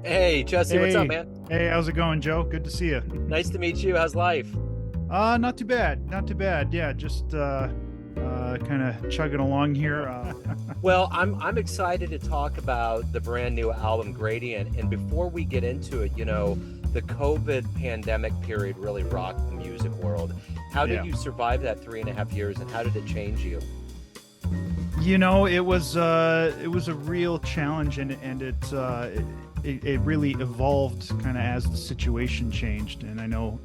Hey, Jesse, what's up, Hey, man? hey, how's it going, Joe? Good to see you. Nice to meet you. How's life? Not too bad, not too bad. Yeah, just kind of chugging along here. Well, I'm excited to talk about the brand new album Gradient. And before we get into it, the COVID pandemic period really rocked the music world. How did Yeah, you survive that 3.5 years, and how did it change you? it was a real challenge, and it really evolved kind of as the situation changed. And I know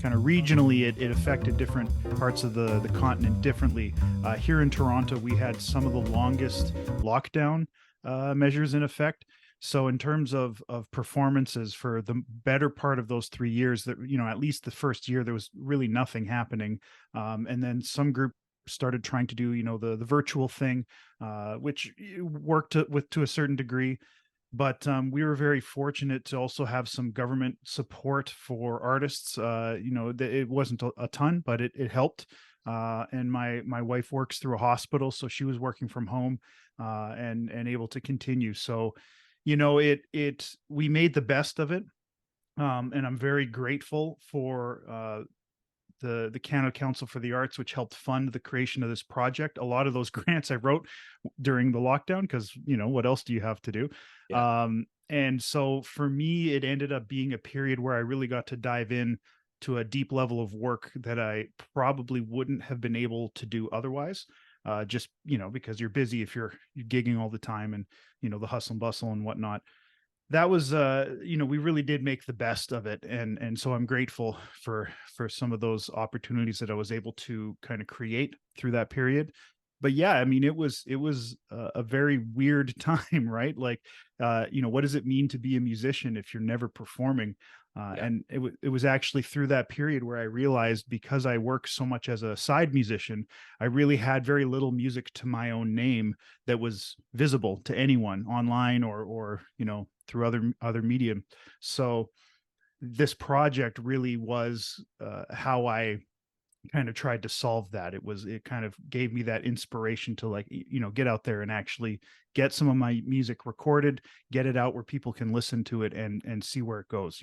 kind of regionally it affected different parts of the continent differently. Here in Toronto, we had some of the longest lockdown measures in effect. So in terms of performances for the better part of those 3 years, that at least the first year there was really nothing happening, and then some groups started trying to do the virtual thing, which worked to a certain degree. But we were very fortunate to also have some government support for artists. It wasn't a ton, but it helped. And my wife works through a hospital, so she was working from home, and able to continue. So it we made the best of it. And I'm very grateful for the Canada Council for the Arts, which helped fund the creation of this project. A lot of those grants I wrote during the lockdown because what else do you have to do? Yeah. And so for me, it ended up being a period where I really got to dive in to a deep level of work that I probably wouldn't have been able to do otherwise. Just because you're busy if you're gigging all the time, and the hustle and bustle and whatnot. That was we really did make the best of it, and so I'm grateful for some of those opportunities that I was able to kind of create through that period. But yeah, I mean, it was a very weird time, right? Like, what does it mean to be a musician if you're never performing? Yeah. And it was actually through that period where I realized, because I work so much as a side musician, I really had very little music to my own name that was visible to anyone online, or through other medium. So this project really was how I kind of tried to solve that. It kind of gave me that inspiration to, like, get out there and actually get some of my music recorded, get it out where people can listen to it and see where it goes.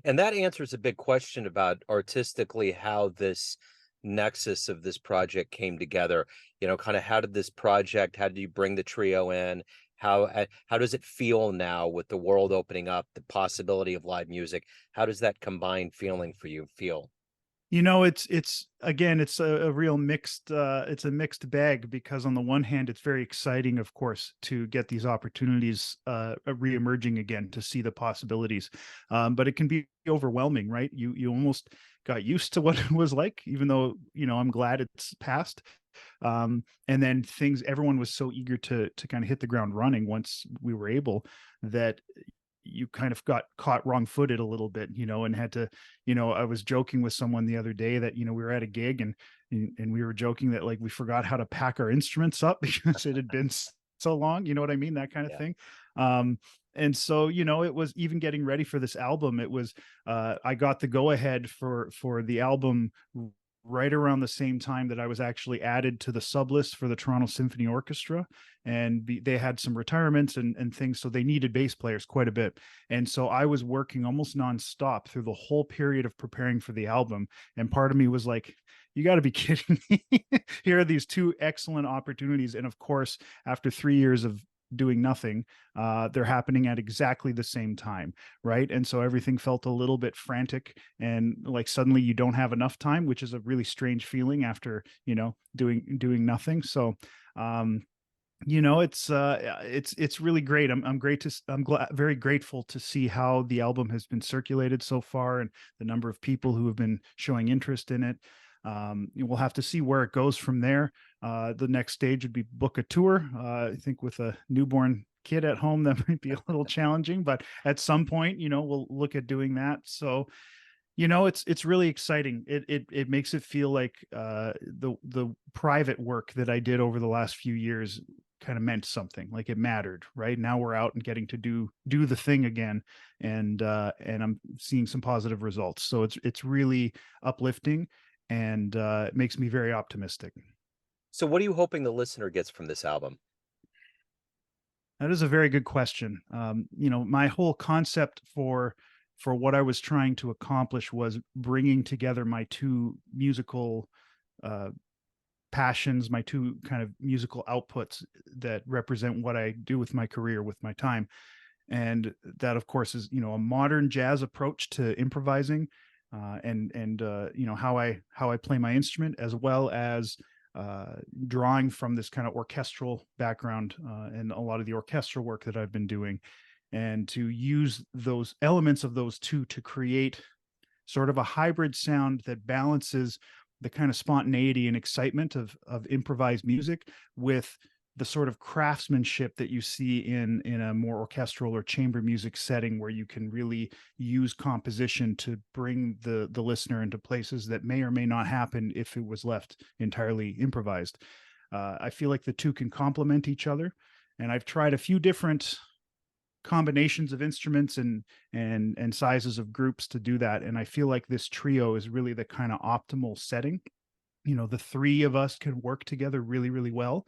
And that answers a big question about artistically how this nexus of this project came together. Kind of how did this project, how did you bring the trio in? How does it feel now with the world opening up, the possibility of live music? How does that combined feeling for you feel? It's again, it's a real mixed it's a mixed bag, because on the one hand it's very exciting, of course, to get these opportunities reemerging again, to see the possibilities. But it can be overwhelming, right? You almost got used to what it was like, even though I'm glad it's passed. And then everyone was so eager to kind of hit the ground running once we were able, that you kind of got caught wrong-footed a little bit, and had to, I was joking with someone the other day that, we were at a gig, and we were joking that, like, we forgot how to pack our instruments up because it had been so long, you know what I mean? That kind of Yeah. thing. And so, it was even getting ready for this album. It was, I got the go ahead for the album right around the same time that I was actually added to the sub list for the Toronto Symphony Orchestra. And they had some retirements and things, so they needed bass players quite a bit. And so I was working almost nonstop through the whole period of preparing for the album. And part of me was like, you got to be kidding me. Here are these two excellent opportunities. And of course, after 3 years of doing nothing, they're happening at exactly the same time, right? And so everything felt a little bit frantic, and like suddenly you don't have enough time, which is a really strange feeling after doing nothing. So it's really great. I'm very grateful to see how the album has been circulated so far, and the number of people who have been showing interest in it. We'll have to see where it goes from there. The next stage would be book a tour. I think with a newborn kid at home, that might be a little challenging, but at some point, we'll look at doing that. So it's really exciting. It makes it feel like the private work that I did over the last few years kind of meant something, like it mattered. Right now we're out and getting to do the thing again, and I'm seeing some positive results. So it's really uplifting, and it makes me very optimistic. So what are you hoping the listener gets from this album? That is a very good question. My whole concept for what I was trying to accomplish was bringing together my two musical uh, passions, my two kind of musical outputs that represent what I do with my career, with my time. And that, of course, is a modern jazz approach to improvising, and how I play my instrument, as well as drawing from this kind of orchestral background and a lot of the orchestral work that I've been doing, and to use those elements of those two to create sort of a hybrid sound that balances the kind of spontaneity and excitement of improvised music with the sort of craftsmanship that you see in a more orchestral or chamber music setting, where you can really use composition to bring the listener into places that may or may not happen if it was left entirely improvised. I feel like the two can complement each other, and I've tried a few different combinations of instruments and sizes of groups to do that, and I feel like this trio is really the kind of optimal setting. The three of us can work together really, really well,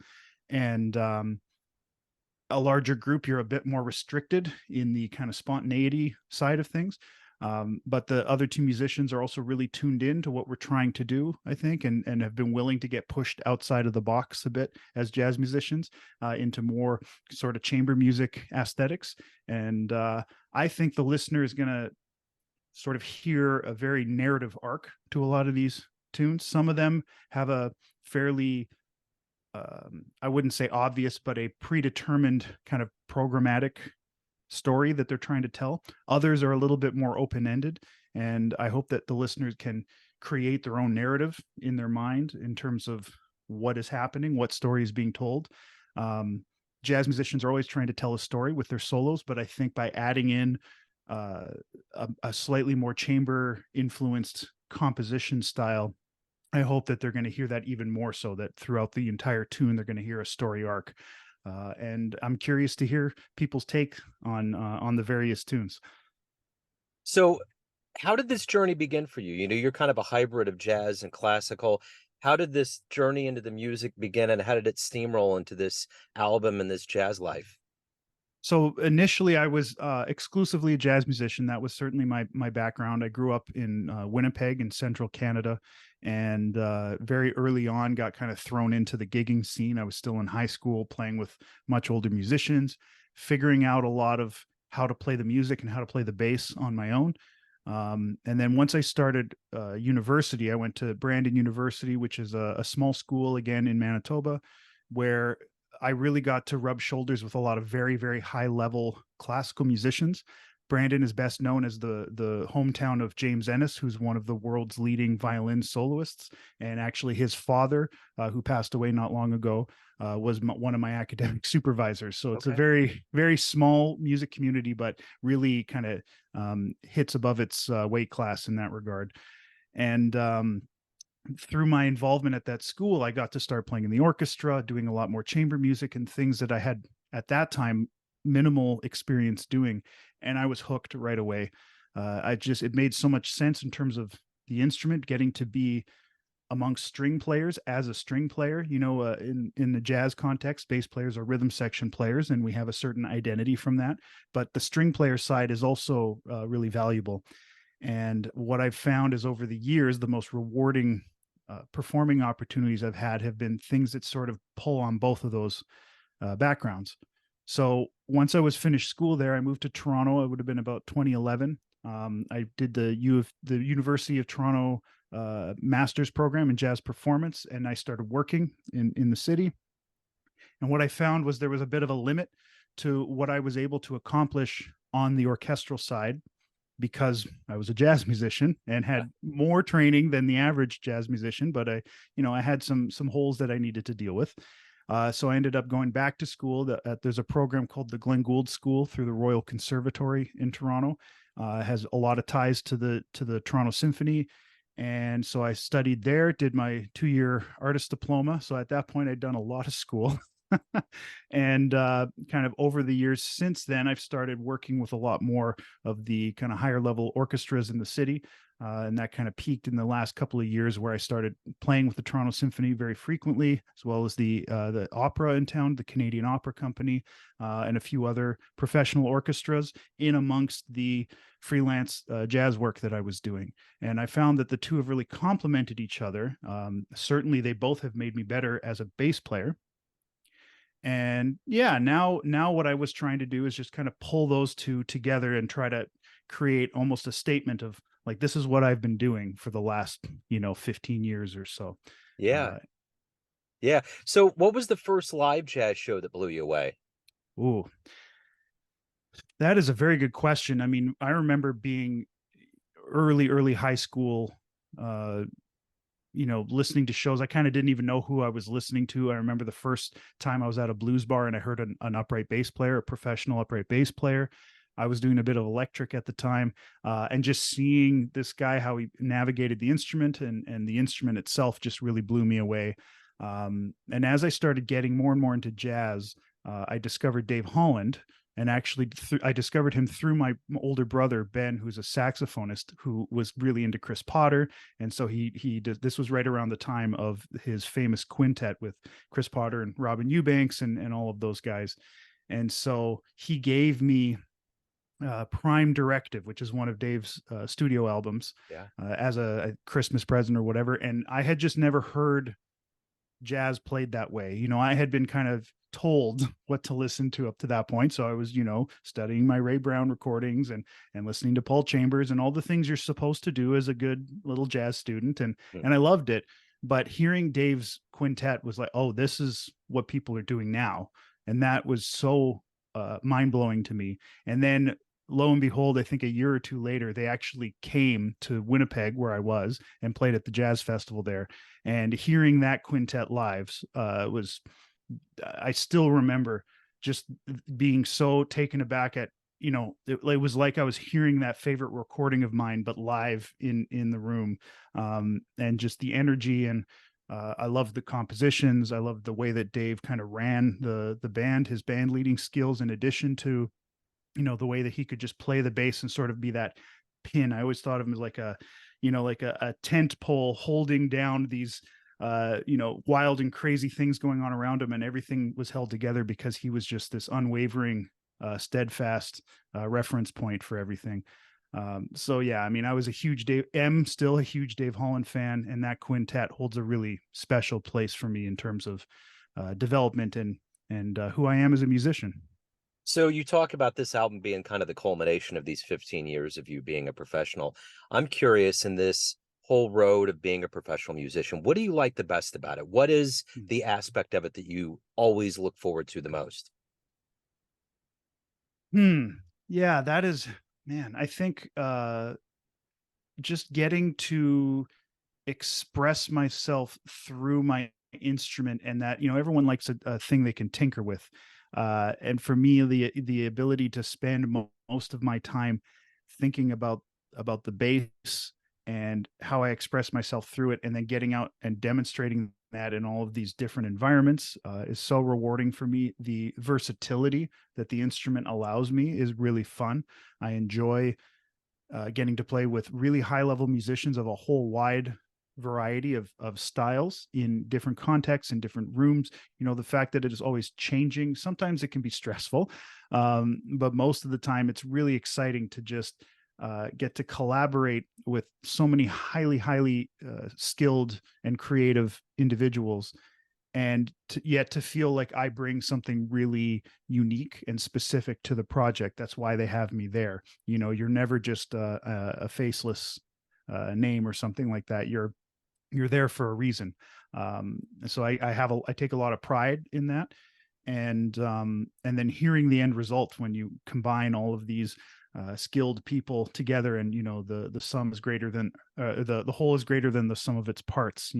and a larger group, you're a bit more restricted in the kind of spontaneity side of things. But the other two musicians are also really tuned in to what we're trying to do, I think, and have been willing to get pushed outside of the box a bit as jazz musicians into more sort of chamber music aesthetics. And I think the listener is going to sort of hear a very narrative arc to a lot of these tunes. Some of them have a fairly I wouldn't say obvious, but a predetermined kind of programmatic story that they're trying to tell. Others are a little bit more open ended. And I hope that the listeners can create their own narrative in their mind in terms of what is happening, what story is being told. Um, Jazz musicians are always trying to tell a story with their solos, but I think by adding in uh, a slightly more chamber influenced composition style, I hope that they're going to hear that even more, so that throughout the entire tune, they're going to hear a story arc. And I'm curious to hear people's take on the various tunes. So, how did this journey begin for you? You're kind of a hybrid of jazz and classical. How did this journey into the music begin, and how did it steamroll into this album and this jazz life? So initially, I was exclusively a jazz musician. That was certainly my background. I grew up in Winnipeg in central Canada, and very early on got kind of thrown into the gigging scene. I was still in high school, playing with much older musicians, figuring out a lot of how to play the music and how to play the bass on my own. And then once I started university, I went to Brandon University, which is a small school again in Manitoba, where I really got to rub shoulders with a lot of very, very high level classical musicians. Brandon is best known as the hometown of James Ennis, who's one of the world's leading violin soloists. And actually, his father, who passed away not long ago, was one of my academic supervisors. So it's a Okay. very, very small music community, but really kind of hits above its weight class in that regard. And through my involvement at that school, I got to start playing in the orchestra, doing a lot more chamber music and things that I had at that time minimal experience doing, and I was hooked right away. It made so much sense in terms of the instrument, getting to be amongst string players as a string player. In the jazz context, bass players are rhythm section players, and we have a certain identity from that. But the string player side is also really valuable. And what I've found is, over the years, the most rewarding performing opportunities I've had have been things that sort of pull on both of those backgrounds. So once I was finished school there, I moved to Toronto. It would have been about 2011. I did the University of Toronto master's program in jazz performance, and I started working in the city. And what I found was there was a bit of a limit to what I was able to accomplish on the orchestral side, because I was a jazz musician and Yeah. had more training than the average jazz musician, but I had some holes that I needed to deal with. So I ended up going back to school. There's a program called the Glenn Gould School through the Royal Conservatory in Toronto. It has a lot of ties to the Toronto Symphony, and so I studied there. Did my 2-year artist diploma. So at that point, I'd done a lot of school. And kind of over the years since then, I've started working with a lot more of the kind of higher level orchestras in the city. And that kind of peaked in the last couple of years, where I started playing with the Toronto Symphony very frequently, as well as the opera in town, the Canadian Opera Company, and a few other professional orchestras, in amongst the freelance jazz work that I was doing. And I found that the two have really complemented each other. Certainly, they both have made me better as a bass player. And yeah, now what I was trying to do is just kind of pull those two together and try to create almost a statement of like, this is what I've been doing for the last 15 years or so. Yeah. uh Yeah. So what was the first live jazz show that blew you away? ooh, that is a very good question. I mean, I remember being early high school, uh listening to shows. I kind of didn't even know who I was listening to. I remember the first time I was at a blues bar and I heard an upright bass player, a professional upright bass player. I was doing a bit of electric at the time, and just seeing this guy, how he navigated the instrument, and the instrument itself just really blew me away. And as I started getting more and more into jazz, I discovered Dave Holland. And actually, I discovered him through my older brother Ben, who's a saxophonist who was really into Chris Potter. And so he did. This was right around the time of his famous quintet with Chris Potter and Robin Eubanks and all of those guys. And so he gave me Prime Directive, which is one of Dave's studio albums, Yeah. as a Christmas present or whatever. And I had just never heard jazz played that way. I had been kind of told what to listen to up to that point. So I was, studying my Ray Brown recordings and listening to Paul Chambers and all the things you're supposed to do as a good little jazz student. And Hmm. and I loved it. But hearing Dave's quintet was like, oh, this is what people are doing now. And that was so mind blowing to me. And then lo and behold, I think a year or two later, they actually came to Winnipeg, where I was, and played at the jazz festival there. And hearing that quintet live was, I still remember just being so taken aback at, it was like I was hearing that favorite recording of mine, but live in the room. And just the energy, and I loved the compositions. I loved the way that Dave kind of ran the band, his band leading skills, in addition to the way that he could just play the bass and sort of be that pin. I always thought of him as like a tent pole holding down these wild and crazy things going on around him, and everything was held together because he was just this unwavering, steadfast reference point for everything. So yeah, I mean, I was a huge am still a huge Dave Holland fan, and that quintet holds a really special place for me in terms of development and who I am as a musician. So you talk about this album being kind of the culmination of these 15 years of you being a professional. I'm curious, in this whole road of being a professional musician, what do you like the best about it? What is the aspect of it that you always look forward to the most? Hmm. Yeah, that is, man, I think just getting to express myself through my instrument, and that, everyone likes a thing they can tinker with. And for me, the ability to spend most of my time thinking about the bass and how I express myself through it, and then getting out and demonstrating that in all of these different environments, is so rewarding for me. The versatility that the instrument allows me is really fun. I enjoy getting to play with really high level musicians of a whole wide variety of styles in different contexts, in different rooms. The fact that it is always changing, sometimes it can be stressful, but most of the time it's really exciting to just get to collaborate with so many highly skilled and creative individuals, and yet to feel like I bring something really unique and specific to the project. That's why they have me there. You're never just a faceless name or something like that. You're there for a reason. So I take a lot of pride in that. And then hearing the end result when you combine all of these skilled people together, and the sum is greater than the whole is greater than the sum of its parts.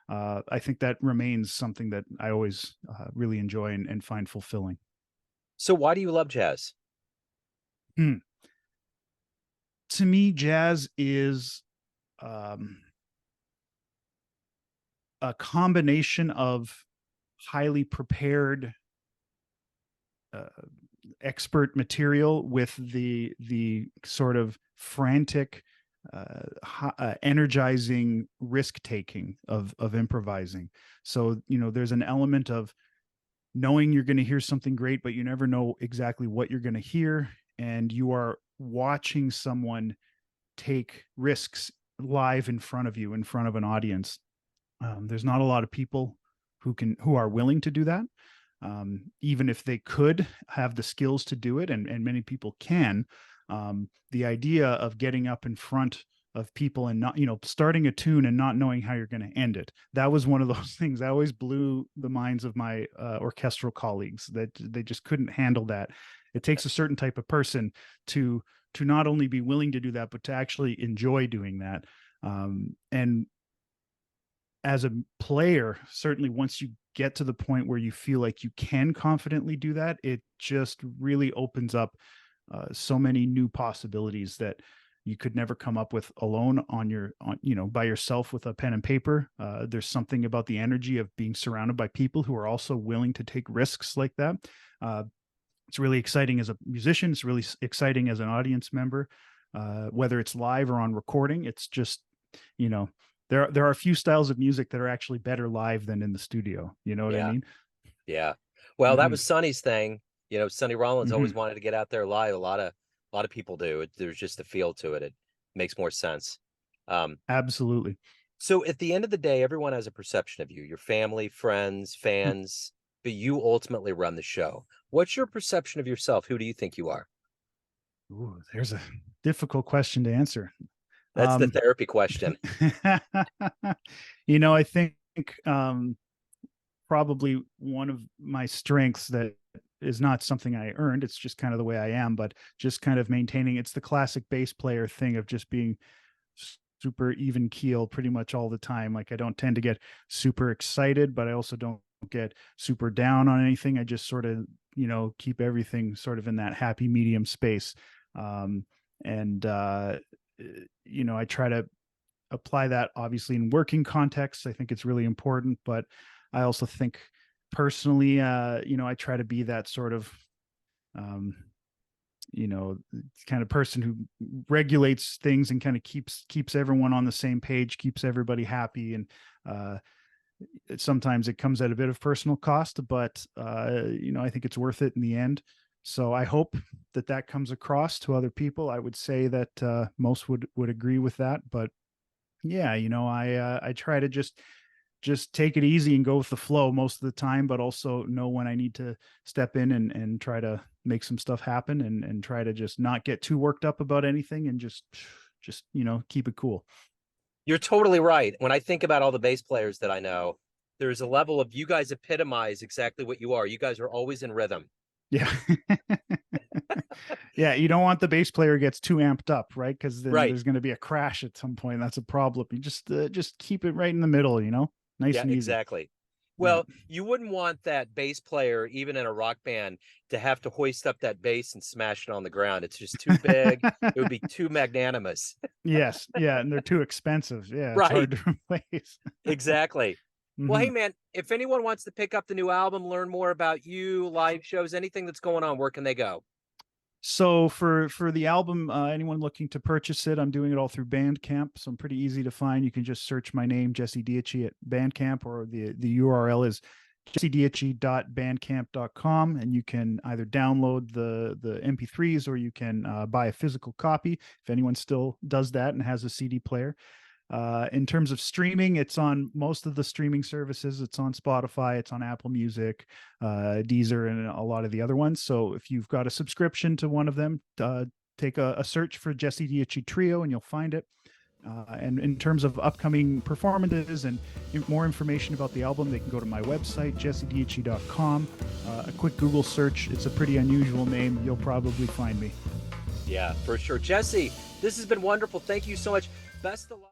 I think that remains something that I always really enjoy and find fulfilling. So why do you love jazz? Hmm. To me, jazz is um, a combination of highly prepared uh, expert material with the sort of frantic, energizing risk taking of improvising. So there's an element of knowing you're going to hear something great, but you never know exactly what you're going to hear, and you are watching someone take risks live in front of you, in front of an audience. There's not a lot of people who are willing to do that. Even if they could have the skills to do it, and many people can, the idea of getting up in front of people and not, starting a tune and not knowing how you're going to end it. That was one of those things that always blew the minds of my orchestral colleagues, that they just couldn't handle that. It takes a certain type of person to not only be willing to do that, but to actually enjoy doing that. And as a player, certainly once you get to the point where you feel like you can confidently do that, it just really opens up so many new possibilities that you could never come up with alone by yourself with a pen and paper. There's something about the energy of being surrounded by people who are also willing to take risks like that. It's really exciting as a musician. It's really exciting as an audience member, whether it's live or on recording. It's just, there are a few styles of music that are actually better live than in the studio. You know what I Yeah. mean? Yeah. Well, that Mm-hmm. was Sonny's thing. Sonny Rollins always Mm-hmm. wanted to get out there live. A lot of people do. There's just a feel to it. It makes more sense. Um, Absolutely. so at the end of the day, everyone has a perception of you, your family, friends, fans, but you ultimately run the show. What's your perception of yourself? Who do you think you are? Ooh, there's a difficult question to answer. That's the Um, therapy question. I think um, probably one of my strengths that is not something I earned. It's just kind of the way I am, but just kind of maintaining. It's the classic bass player thing of just being super even keel pretty much all the time. Like I don't tend to get super excited, but I also don't get super down on anything. I just sort of, keep everything sort of in that happy medium space. And I try to apply that obviously in working contexts. I think it's really important, but I also think personally, I try to be that sort of, um, kind of person who regulates things and kind of keeps everyone on the same page, keeps everybody happy. And sometimes it comes at a bit of personal cost, but I think it's worth it in the end. So I hope that comes across to other people. I would say that most would agree with that. But yeah, I try to just take it easy and go with the flow most of the time, but also know when I need to step in and try to make some stuff happen, and try to just not get too worked up about anything, and just keep it cool. You're totally right. When I think about all the bass players that I know, there's a level of, you guys epitomize exactly what you are. You guys are always in rhythm. Yeah. Yeah, you don't want the bass player gets too amped up, right? Because then Right. there's going to be a crash at some point. That's a problem. You just keep it right in the middle, nice Yeah, and easy. exactly. Yeah. Well, you wouldn't want that bass player, even in a rock band, to have to hoist up that bass and smash it on the ground. It's just too big. It would be too magnanimous. Yes, yeah, and they're too expensive. Yeah, it's Right. hard to replace. Exactly. Well, Hmm. hey, man, if anyone wants to pick up the new album, learn more about you, live shows, anything that's going on, where can they go? So for the album, anyone looking to purchase it, I'm doing it all through Bandcamp. So I'm pretty easy to find. You can just search my name, Jesse Dietschi, at Bandcamp, or the URL is jessedietschi.bandcamp.com, and you can either download the MP3s, or you can buy a physical copy if anyone still does that and has a CD player. In terms of streaming, it's on most of the streaming services. It's on Spotify, it's on Apple Music, Deezer, and a lot of the other ones. So if you've got a subscription to one of them, take a search for Jesse Dietschi Trio and you'll find it. And in terms of upcoming performances and more information about the album, they can go to my website, jessedietschi.com. A quick Google search. It's a pretty unusual name. You'll probably find me. Yeah, for sure. Jesse, this has been wonderful. Thank you so much. Best of luck.